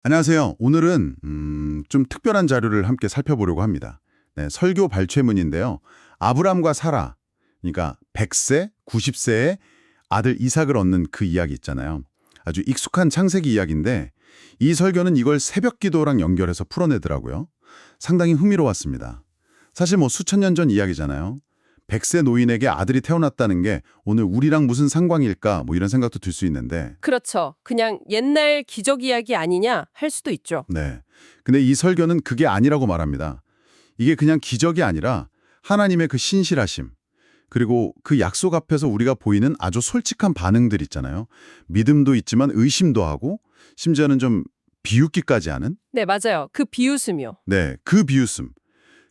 안녕하세요. 오늘은 좀 특별한 자료를 함께 살펴보려고 합니다. 네, 설교 발췌문인데요. 아브람과 사라, 그러니까 100세, 90세의 아들 이삭을 얻는 그 이야기 있잖아요. 아주 익숙한 창세기 이야기인데 이 설교는 이걸 새벽 기도랑 연결해서 풀어내더라고요. 상당히 흥미로웠습니다. 사실 뭐 수천 년 전 이야기잖아요. 100세 노인에게 아들이 태어났다는 게 오늘 우리랑 무슨 상관일까 뭐 이런 생각도 들 수 있는데 그렇죠. 그냥 옛날 기적 이야기 아니냐 할 수도 있죠. 네. 근데 이 설교는 그게 아니라고 말합니다. 이게 그냥 기적이 아니라 하나님의 그 신실하심, 그리고 그 약속 앞에서 우리가 보이는 아주 솔직한 반응들 있잖아요. 믿음도 있지만 의심도 하고 심지어는 좀 비웃기까지 하는? 네, 맞아요. 그 비웃음이요. 네, 그 비웃음.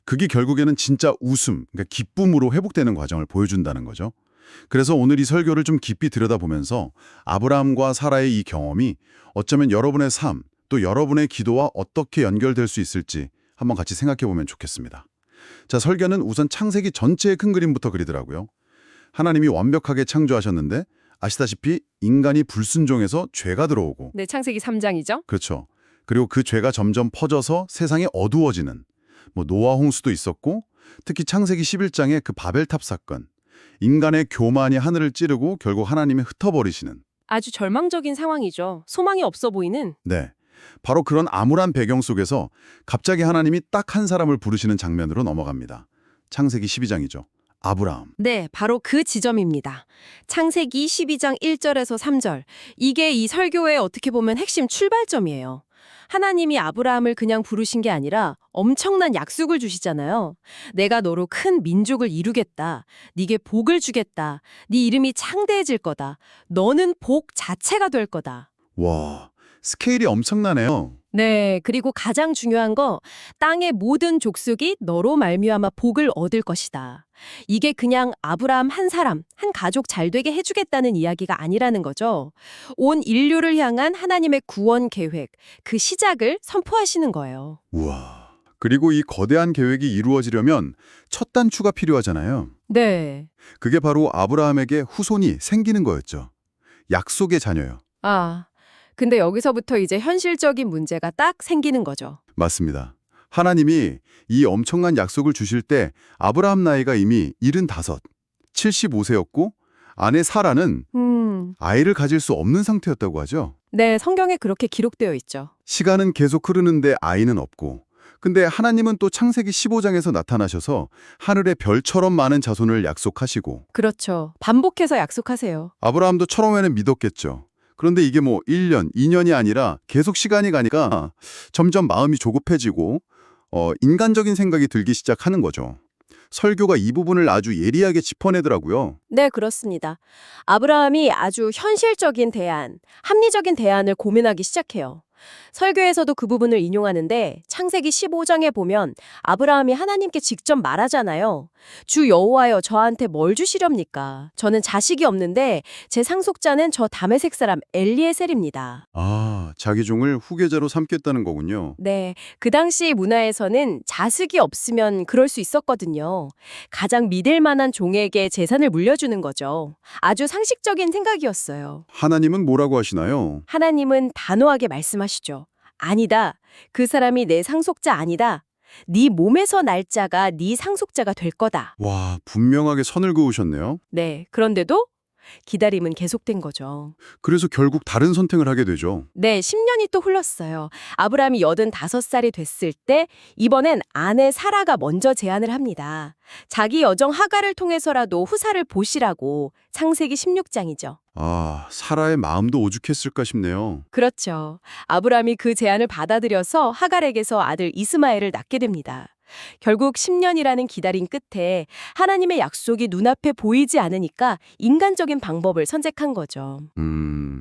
그게 결국에는 진짜 웃음, 그러니까 기쁨으로 회복되는 과정을 보여준다는 거죠. 그래서 오늘 이 설교를 좀 깊이 들여다보면서 아브라함과 사라의 이 경험이 어쩌면 여러분의 삶, 또 여러분의 기도와 어떻게 연결될 수 있을지 한번 같이 생각해 보면 좋겠습니다. 자, 설교는 우선 창세기 전체의 큰 그림부터 그리더라고요. 하나님이 완벽하게 창조하셨는데 아시다시피 인간이 불순종해서 죄가 들어오고 네, 창세기 3장이죠. 그렇죠. 그리고 그 죄가 점점 퍼져서 세상이 어두워지는 뭐 노아 홍수도 있었고 특히 창세기 11장의 그 바벨탑 사건 인간의 교만이 하늘을 찌르고 결국 하나님이 흩어버리시는 아주 절망적인 상황이죠. 소망이 없어 보이는. 네. 바로 그런 암울한 배경 속에서 갑자기 하나님이 딱 한 사람을 부르시는 장면으로 넘어갑니다. 창세기 12장이죠. 아브라함. 네, 바로 그 지점입니다. 창세기 12장 1절에서 3절. 이게 이 설교의 어떻게 보면 핵심 출발점이에요. 하나님이 아브라함을 그냥 부르신 게 아니라 엄청난 약속을 주시잖아요. 내가 너로 큰 민족을 이루겠다. 네게 복을 주겠다. 네 이름이 창대해질 거다. 너는 복 자체가 될 거다. 와, 스케일이 엄청나네요. 네, 그리고 가장 중요한 거 땅의 모든 족속이 너로 말미암아 복을 얻을 것이다. 이게 그냥 아브라함 한 사람, 한 가족 잘 되게 해주겠다는 이야기가 아니라는 거죠. 온 인류를 향한 하나님의 구원 계획, 그 시작을 선포하시는 거예요. 우와. 그리고 이 거대한 계획이 이루어지려면 첫 단추가 필요하잖아요. 네. 그게 바로 아브라함에게 후손이 생기는 거였죠. 약속의 자녀요. 근데 여기서부터 이제 현실적인 문제가 딱 생기는 거죠. 맞습니다. 하나님이 이 엄청난 약속을 주실 때 아브라함 나이가 이미 75, 75세였고 아내 사라는 아이를 가질 수 없는 상태였다고 하죠. 네, 성경에 그렇게 기록되어 있죠. 시간은 계속 흐르는데 아이는 없고 근데 하나님은 또 창세기 15장에서 나타나셔서 하늘의 별처럼 많은 자손을 약속하시고 그렇죠. 반복해서 약속하세요. 아브라함도 처음에는 믿었겠죠. 그런데 이게 뭐 1년, 2년이 아니라 계속 시간이 가니까 점점 마음이 조급해지고 인간적인 생각이 들기 시작하는 거죠. 설교가 이 부분을 아주 예리하게 짚어내더라고요. 네, 그렇습니다. 아브라함이 아주 현실적인 대안, 합리적인 대안을 고민하기 시작해요. 설교에서도 그 부분을 인용하는데 창세기 15장에 보면 아브라함이 하나님께 직접 말하잖아요. 주 여호와여 저한테 뭘 주시렵니까? 저는 자식이 없는데 제 상속자는 저 다메섹 사람 엘리에셀입니다. 아, 자기 종을 후계자로 삼겠다는 거군요. 네, 그 당시 문화에서는 자식이 없으면 그럴 수 있었거든요. 가장 믿을 만한 종에게 재산을 물려주는 거죠. 아주 상식적인 생각이었어요. 하나님은 뭐라고 하시나요? 하나님은 단호하게 말씀하시죠. 아니다. 그 사람이 내 상속자 아니다. 네 몸에서 날 자가 네 상속자가 될 거다. 와, 분명하게 선을 그으셨네요. 네, 그런데도 기다림은 계속된 거죠. 그래서 결국 다른 선택을 하게 되죠. 네, 10년이 또 흘렀어요. 아브라함이 85살이 됐을 때 이번엔 아내 사라가 먼저 제안을 합니다. 자기 여정 하갈을 통해서라도 후사를 보시라고. 창세기 16장이죠. 아, 사라의 마음도 오죽했을까 싶네요. 그렇죠. 아브라함이 그 제안을 받아들여서 하갈에게서 아들 이스마엘을 낳게 됩니다. 결국 10년이라는 기다림 끝에 하나님의 약속이 눈앞에 보이지 않으니까 인간적인 방법을 선택한 거죠.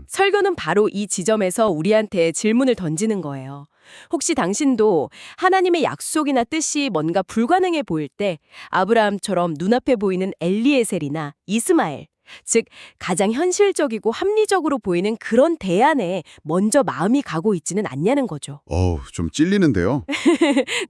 설교는 바로 이 지점에서 우리한테 질문을 던지는 거예요. 혹시 당신도 하나님의 약속이나 뜻이 뭔가 불가능해 보일 때 아브라함처럼 눈앞에 보이는 엘리에셀이나 이스마엘, 즉 가장 현실적이고 합리적으로 보이는 그런 대안에 먼저 마음이 가고 있지는 않냐는 거죠. 좀 찔리는데요.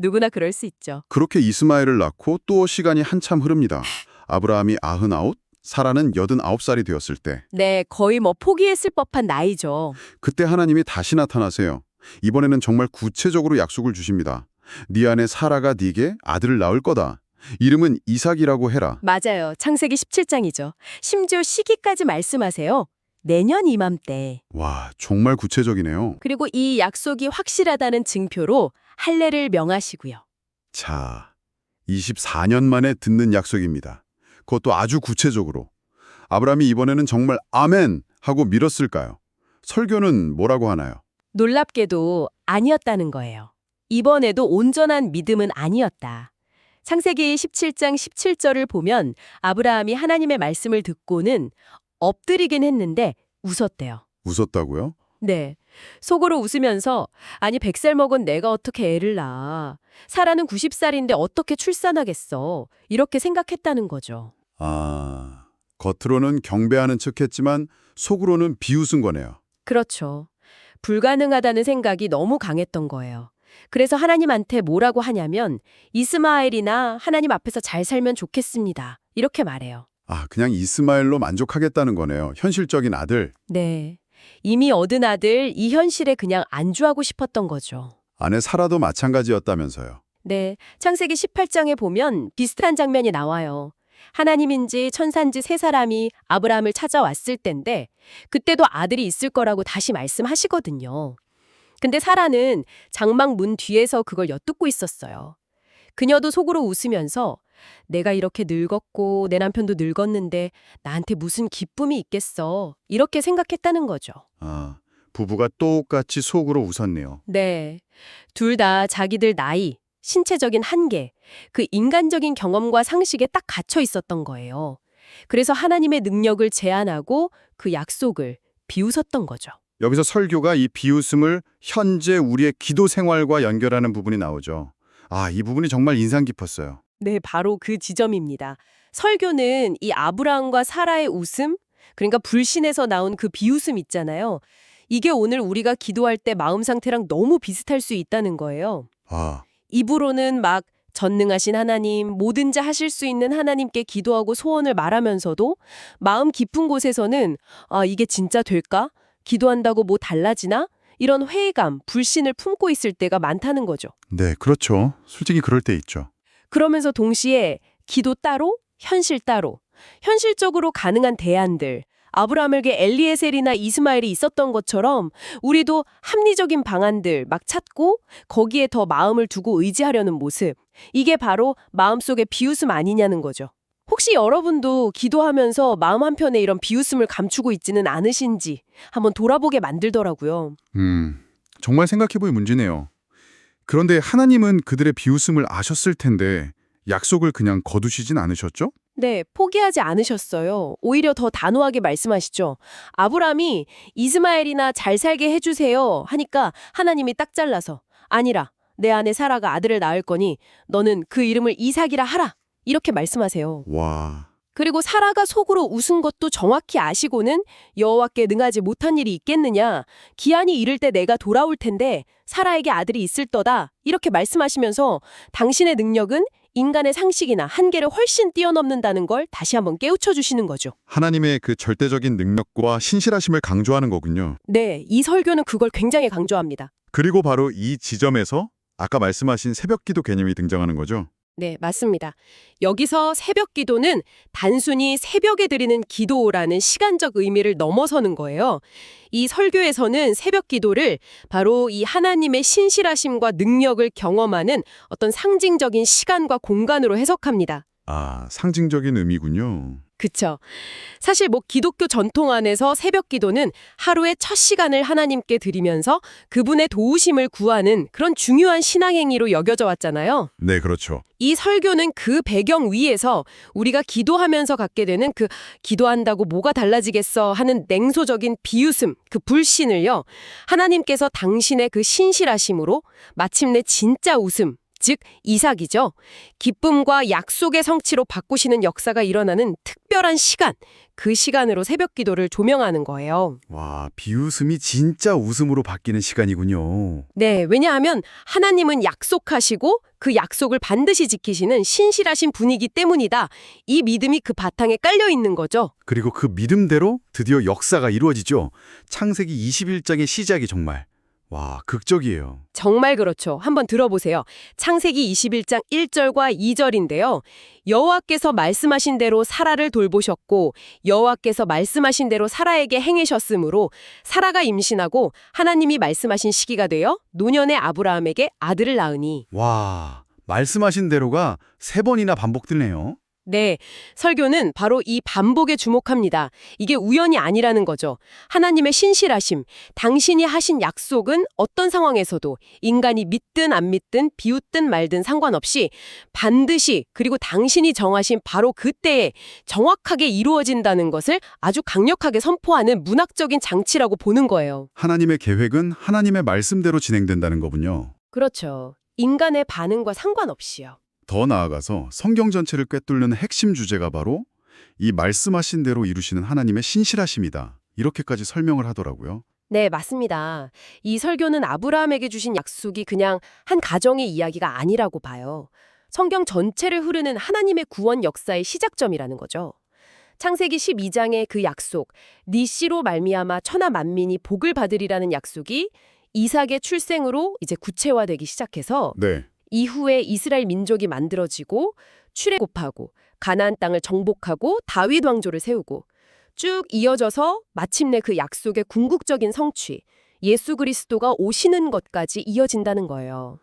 누구나 그럴 수 있죠. 그렇게 이스마엘을 낳고 또 시간이 한참 흐릅니다. 아브라함이 99, 사라는 89살이 되었을 때 네, 거의 뭐 포기했을 법한 나이죠. 그때 하나님이 다시 나타나세요. 이번에는 정말 구체적으로 약속을 주십니다. 네 안에 사라가 네게 아들을 낳을 거다. 이름은 이삭이라고 해라. 맞아요. 창세기 17장이죠. 심지어 시기까지 말씀하세요. 내년 이맘때. 와, 정말 구체적이네요. 그리고 이 약속이 확실하다는 증표로 할례를 명하시고요. 자, 24년 만에 듣는 약속입니다. 그것도 아주 구체적으로. 아브라함이 이번에는 정말 아멘 하고 믿었을까요? 설교는 뭐라고 하나요? 놀랍게도 아니었다는 거예요. 이번에도 온전한 믿음은 아니었다. 창세기 17장 17절을 보면 아브라함이 하나님의 말씀을 듣고는 엎드리긴 했는데 웃었대요. 웃었다고요? 네. 속으로 웃으면서 아니 100살 먹은 내가 어떻게 애를 낳아. 사라는 90살인데 어떻게 출산하겠어. 이렇게 생각했다는 거죠. 아, 겉으로는 경배하는 척했지만 속으로는 비웃은 거네요. 그렇죠. 불가능하다는 생각이 너무 강했던 거예요. 그래서 하나님한테 뭐라고 하냐면 이스마엘이나 하나님 앞에서 잘 살면 좋겠습니다. 이렇게 말해요. 아, 그냥 이스마엘로 만족하겠다는 거네요. 현실적인 아들. 네. 이미 얻은 아들 이 현실에 그냥 안주하고 싶었던 거죠. 아내 사라도 마찬가지였다면서요. 네. 창세기 18장에 보면 비슷한 장면이 나와요. 하나님인지 천사인지 세 사람이 아브라함을 찾아왔을 텐데 그때도 아들이 있을 거라고 다시 말씀하시거든요. 근데 사라는 장막 문 뒤에서 그걸 엿듣고 있었어요. 그녀도 속으로 웃으면서 내가 이렇게 늙었고 내 남편도 늙었는데 나한테 무슨 기쁨이 있겠어. 이렇게 생각했다는 거죠. 아, 부부가 똑같이 속으로 웃었네요. 네. 둘 다 자기들 나이, 신체적인 한계, 그 인간적인 경험과 상식에 딱 갇혀 있었던 거예요. 그래서 하나님의 능력을 제안하고 그 약속을 비웃었던 거죠. 여기서 설교가 이 비웃음을 현재 우리의 기도 생활과 연결하는 부분이 나오죠. 아, 이 부분이 정말 인상 깊었어요. 네, 바로 그 지점입니다. 설교는 이 아브라함과 사라의 웃음, 그러니까 불신에서 나온 그 비웃음 있잖아요. 이게 오늘 우리가 기도할 때 마음 상태랑 너무 비슷할 수 있다는 거예요. 아, 입으로는 막 전능하신 하나님, 뭐든지 하실 수 있는 하나님께 기도하고 소원을 말하면서도 마음 깊은 곳에서는 아, 이게 진짜 될까? 기도한다고 뭐 달라지나? 이런 회의감, 불신을 품고 있을 때가 많다는 거죠. 네, 그렇죠. 솔직히 그럴 때 있죠. 그러면서 동시에 기도 따로, 현실 따로, 현실적으로 가능한 대안들, 아브라함에게 엘리에셀이나 이스마엘이 있었던 것처럼 우리도 합리적인 방안들 막 찾고 거기에 더 마음을 두고 의지하려는 모습, 이게 바로 마음속의 비웃음 아니냐는 거죠. 혹시 여러분도 기도하면서 마음 한편에 이런 비웃음을 감추고 있지는 않으신지 한번 돌아보게 만들더라고요. 정말 생각해볼 문제네요. 그런데 하나님은 그들의 비웃음을 아셨을 텐데 약속을 그냥 거두시진 않으셨죠? 네, 포기하지 않으셨어요. 오히려 더 단호하게 말씀하시죠. 아브라함이 이스마엘이나 잘 살게 해주세요 하니까 하나님이 딱 잘라서 아니라 내 아내 사라가 아들을 낳을 거니 너는 그 이름을 이삭이라 하라. 이렇게 말씀하세요. 와, 그리고 사라가 속으로 웃은 것도 정확히 아시고는 여호와께 능하지 못한 일이 있겠느냐. 기한이 이를 때 내가 돌아올 텐데 사라에게 아들이 있을 거다. 이렇게 말씀하시면서 당신의 능력은 인간의 상식이나 한계를 훨씬 뛰어넘는다는 걸 다시 한번 깨우쳐 주시는 거죠. 하나님의 그 절대적인 능력과 신실하심을 강조하는 거군요. 네, 이 설교는 그걸 굉장히 강조합니다. 그리고 바로 이 지점에서 아까 말씀하신 새벽기도 개념이 등장하는 거죠. 네, 맞습니다. 여기서 새벽 기도는 단순히 새벽에 드리는 기도라는 시간적 의미를 넘어서는 거예요. 이 설교에서는 새벽 기도를 바로 이 하나님의 신실하심과 능력을 경험하는 어떤 상징적인 시간과 공간으로 해석합니다. 아, 상징적인 의미군요. 그쵸. 사실 뭐 기독교 전통 안에서 새벽 기도는 하루의 첫 시간을 하나님께 드리면서 그분의 도우심을 구하는 그런 중요한 신앙행위로 여겨져 왔잖아요. 네, 그렇죠. 이 설교는 그 배경 위에서 우리가 기도하면서 갖게 되는 그 기도한다고 뭐가 달라지겠어 하는 냉소적인 비웃음, 그 불신을요. 하나님께서 당신의 그 신실하심으로 마침내 진짜 웃음, 즉 이삭이죠. 기쁨과 약속의 성취로 바꾸시는 역사가 일어나는 특별한 시간, 그 시간으로 새벽 기도를 조명하는 거예요. 와, 비웃음이 진짜 웃음으로 바뀌는 시간이군요. 네, 왜냐하면 하나님은 약속하시고 그 약속을 반드시 지키시는 신실하신 분이기 때문이다. 이 믿음이 그 바탕에 깔려 있는 거죠. 그리고 그 믿음대로 드디어 역사가 이루어지죠. 창세기 21장의 시작이 정말 와, 극적이에요. 정말 그렇죠. 한번 들어보세요. 창세기 21장 1절과 2절인데요. 여호와께서 말씀하신 대로 사라를 돌보셨고 여호와께서 말씀하신 대로 사라에게 행하셨으므로 사라가 임신하고 하나님이 말씀하신 시기가 되어 노년의 아브라함에게 아들을 낳으니. 와, 말씀하신 대로가 3번이나 반복되네요. 네, 설교는 바로 이 반복에 주목합니다. 이게 우연이 아니라는 거죠. 하나님의 신실하심, 당신이 하신 약속은 어떤 상황에서도 인간이 믿든 안 믿든 비웃든 말든 상관없이 반드시 그리고 당신이 정하신 바로 그때에 정확하게 이루어진다는 것을 아주 강력하게 선포하는 문학적인 장치라고 보는 거예요. 하나님의 계획은 하나님의 말씀대로 진행된다는 거군요. 그렇죠. 인간의 반응과 상관없이요. 더 나아가서 성경 전체를 꿰뚫는 핵심 주제가 바로 이 말씀하신 대로 이루시는 하나님의 신실하심이다. 이렇게까지 설명을 하더라고요. 네, 맞습니다. 이 설교는 아브라함에게 주신 약속이 그냥 한 가정의 이야기가 아니라고 봐요. 성경 전체를 흐르는 하나님의 구원 역사의 시작점이라는 거죠. 창세기 12장의 그 약속, 네 씨로 말미암아 천하 만민이 복을 받으리라는 약속이 이삭의 출생으로 이제 구체화되기 시작해서 네. 이후에 이스라엘 민족이 만들어지고 출애굽하고 가나안 땅을 정복하고 다윗 왕조를 세우고 쭉 이어져서 마침내 그 약속의 궁극적인 성취, 예수 그리스도가 오시는 것까지 이어진다는 거예요.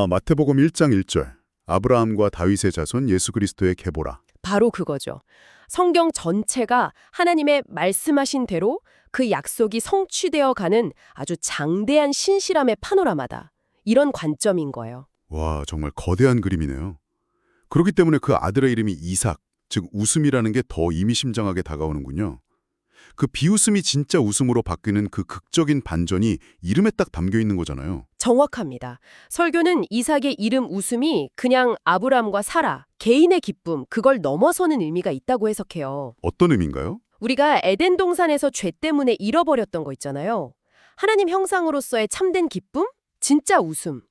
마태복음 1장 1절. 아브라함과 다윗의 자손 예수 그리스도의 계보라. 바로 그거죠. 성경 전체가 하나님의 말씀하신 대로 그 약속이 성취되어 가는 아주 장대한 신실함의 파노라마다. 이런 관점인 거예요. 와, 정말 거대한 그림이네요. 그렇기 때문에 그 아들의 이름이 이삭, 즉 웃음이라는 게 더 의미심장하게 다가오는군요. 그 비웃음이 진짜 웃음으로 바뀌는 그 극적인 반전이 이름에 딱 담겨 있는 거잖아요. 정확합니다. 설교는 이삭의 이름 웃음이 그냥 아브람과 사라, 개인의 기쁨, 그걸 넘어서는 의미가 있다고 해석해요. 어떤 의미인가요? 우리가 에덴 동산에서 죄 때문에 잃어버렸던 거 있잖아요. 하나님 형상으로서의 참된 기쁨? 진짜 웃음.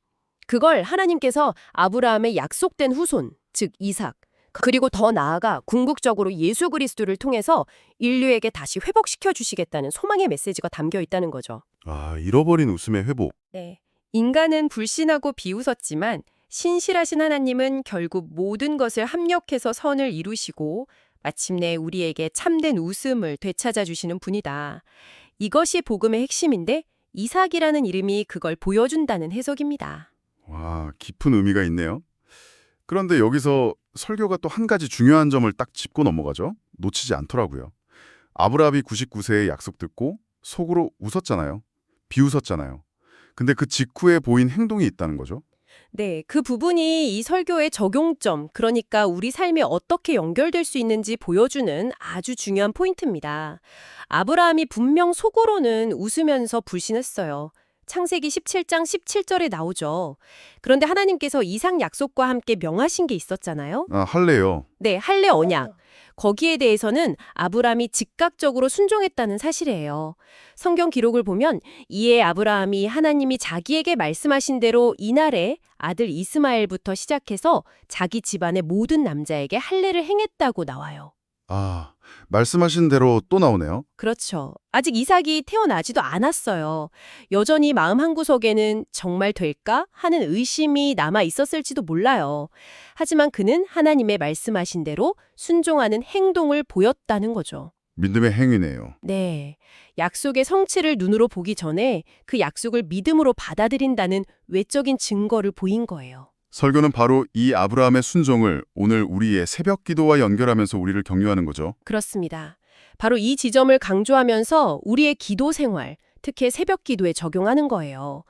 그걸 하나님께서 아브라함의 약속된 후손, 즉 이삭, 그리고 더 나아가 궁극적으로 예수 그리스도를 통해서 인류에게 다시 회복시켜 주시겠다는 소망의 메시지가 담겨 있다는 거죠. 잃어버린 웃음의 회복. 네. 인간은 불신하고 비웃었지만 신실하신 하나님은 결국 모든 것을 합력해서 선을 이루시고 마침내 우리에게 참된 웃음을 되찾아 주시는 분이다. 이것이 복음의 핵심인데 이삭이라는 이름이 그걸 보여준다는 해석입니다. 와, 깊은 의미가 있네요. 그런데 여기서 설교가 또 한 가지 중요한 점을 딱 짚고 넘어가죠. 놓치지 않더라고요. 아브라함이 99세에 약속 듣고 속으로 웃었잖아요. 비웃었잖아요. 근데 그 직후에 보인 행동이 있다는 거죠. 네, 그 부분이 이 설교의 적용점, 그러니까 우리 삶에 어떻게 연결될 수 있는지 보여주는 아주 중요한 포인트입니다. 아브라함이 분명 속으로는 웃으면서 불신했어요. 창세기 17장 17절에 나오죠. 그런데 하나님께서 이삭 약속과 함께 명하신 게 있었잖아요. 할례요. 네, 할례 언약. 거기에 대해서는 아브라함이 즉각적으로 순종했다는 사실이에요. 성경 기록을 보면 이에 아브라함이 하나님이 자기에게 말씀하신 대로 이날에 아들 이스마엘부터 시작해서 자기 집안의 모든 남자에게 할례를 행했다고 나와요. 말씀하신 대로 또 나오네요. 그렇죠. 아직 이삭이 태어나지도 않았어요. 여전히 마음 한구석에는 정말 될까 하는 의심이 남아 있었을지도 몰라요. 하지만 그는 하나님의 말씀하신 대로 순종하는 행동을 보였다는 거죠. 믿음의 행위네요. 네. 약속의 성취를 눈으로 보기 전에 그 약속을 믿음으로 받아들인다는 외적인 증거를 보인 거예요. 설교는 바로 이 아브라함의 순종을 오늘 우리의 새벽 기도와 연결하면서 우리를 격려하는 거죠. 그렇습니다. 바로 이 지점을 강조하면서 우리의 기도 생활, 특히 새벽 기도에 적용하는 거예요.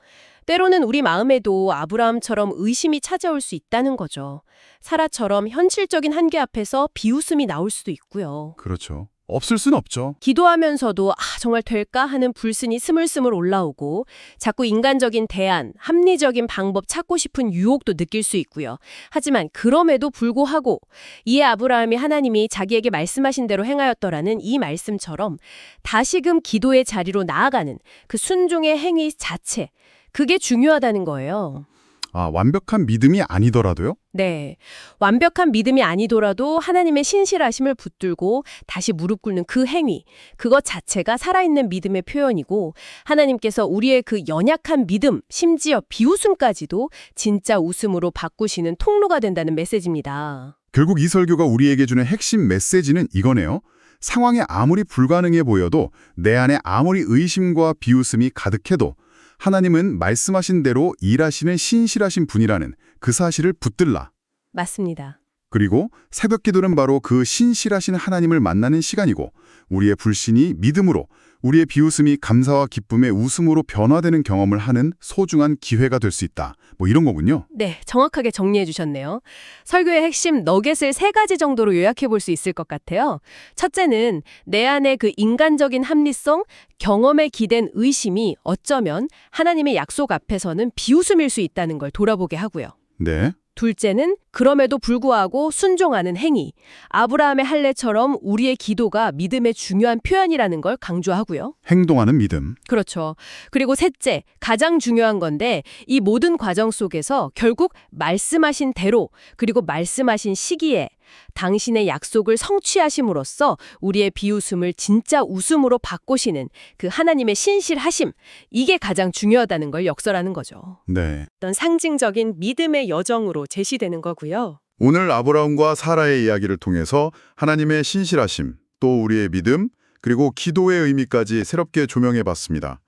때로는 우리 마음에도 아브라함처럼 의심이 찾아올 수 있다는 거죠. 사라처럼 현실적인 한계 앞에서 비웃음이 나올 수도 있고요. 그렇죠. 없을 순 없죠. 기도하면서도 정말 될까 하는 불신이 스물스물 올라오고 자꾸 인간적인 대안, 합리적인 방법 찾고 싶은 유혹도 느낄 수 있고요. 하지만 그럼에도 불구하고 이에 아브라함이 하나님이 자기에게 말씀하신 대로 행하였더라는 이 말씀처럼 다시금 기도의 자리로 나아가는 그 순종의 행위 자체, 그게 중요하다는 거예요. 아, 완벽한 믿음이 아니더라도요? 네. 완벽한 믿음이 아니더라도 하나님의 신실하심을 붙들고 다시 무릎 꿇는 그 행위, 그것 자체가 살아있는 믿음의 표현이고 하나님께서 우리의 그 연약한 믿음, 심지어 비웃음까지도 진짜 웃음으로 바꾸시는 통로가 된다는 메시지입니다. 결국 이 설교가 우리에게 주는 핵심 메시지는 이거네요. 상황이 아무리 불가능해 보여도 내 안에 아무리 의심과 비웃음이 가득해도 하나님은 말씀하신 대로 일하시는 신실하신 분이라는 그 사실을 붙들라. 맞습니다. 그리고 새벽 기도는 바로 그 신실하신 하나님을 만나는 시간이고 우리의 불신이 믿음으로, 우리의 비웃음이 감사와 기쁨의 웃음으로 변화되는 경험을 하는 소중한 기회가 될 수 있다. 뭐 이런 거군요. 네, 정확하게 정리해 주셨네요. 설교의 핵심 너겟을 3가지 정도로 요약해 볼 수 있을 것 같아요. 첫째는 내 안의 그 인간적인 합리성, 경험에 기댄 의심이 어쩌면 하나님의 약속 앞에서는 비웃음일 수 있다는 걸 돌아보게 하고요. 네. 둘째는 그럼에도 불구하고 순종하는 행위. 아브라함의 할례처럼 우리의 기도가 믿음의 중요한 표현이라는 걸 강조하고요. 행동하는 믿음. 그렇죠. 그리고 셋째, 가장 중요한 건데 이 모든 과정 속에서 결국 말씀하신 대로 그리고 말씀하신 시기에 당신의 약속을 성취하심으로써 우리의 비웃음을 진짜 웃음으로 바꾸시는 그 하나님의 신실하심, 이게 가장 중요하다는 걸 역설하는 거죠. 네. 어떤 상징적인 믿음의 여정으로 제시되는 거고요. 오늘 아브라함과 사라의 이야기를 통해서 하나님의 신실하심, 또 우리의 믿음, 그리고 기도의 의미까지 새롭게 조명해 봤습니다.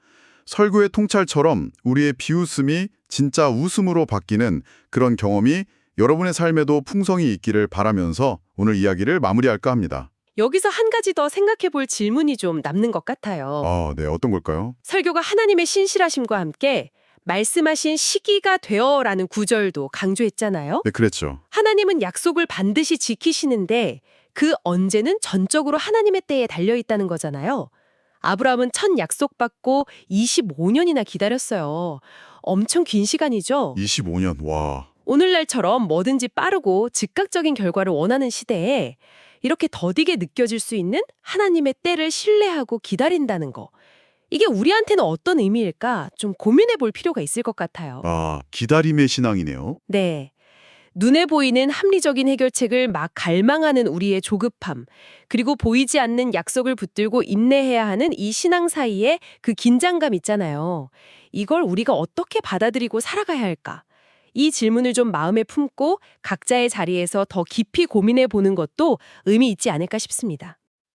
설교의 통찰처럼 우리의 비웃음이 진짜 웃음으로 바뀌는 그런 경험이 여러분의 삶에도 풍성이 있기를 바라면서 오늘 이야기를 마무리할까 합니다. 여기서 한 가지 더 생각해 볼 질문이 좀 남는 것 같아요. 네, 어떤 걸까요? 설교가 하나님의 신실하심과 함께 말씀하신 시기가 되어라는 구절도 강조했잖아요. 네, 그랬죠. 하나님은 약속을 반드시 지키시는데 그 언제는 전적으로 하나님의 때에 달려있다는 거잖아요. 아브라함은 첫 약속받고 25년이나 기다렸어요. 엄청 긴 시간이죠. 25년, 와. 오늘날처럼 뭐든지 빠르고 즉각적인 결과를 원하는 시대에 이렇게 더디게 느껴질 수 있는 하나님의 때를 신뢰하고 기다린다는 거. 이게 우리한테는 어떤 의미일까 좀 고민해 볼 필요가 있을 것 같아요. 기다림의 신앙이네요. 네. 눈에 보이는 합리적인 해결책을 막 갈망하는 우리의 조급함, 그리고 보이지 않는 약속을 붙들고 인내해야 하는 이 신앙 사이에 그 긴장감 있잖아요. 이걸 우리가 어떻게 받아들이고 살아가야 할까? 이 질문을 좀 마음에 품고 각자의 자리에서 더 깊이 고민해 보는 것도 의미 있지 않을까 싶습니다.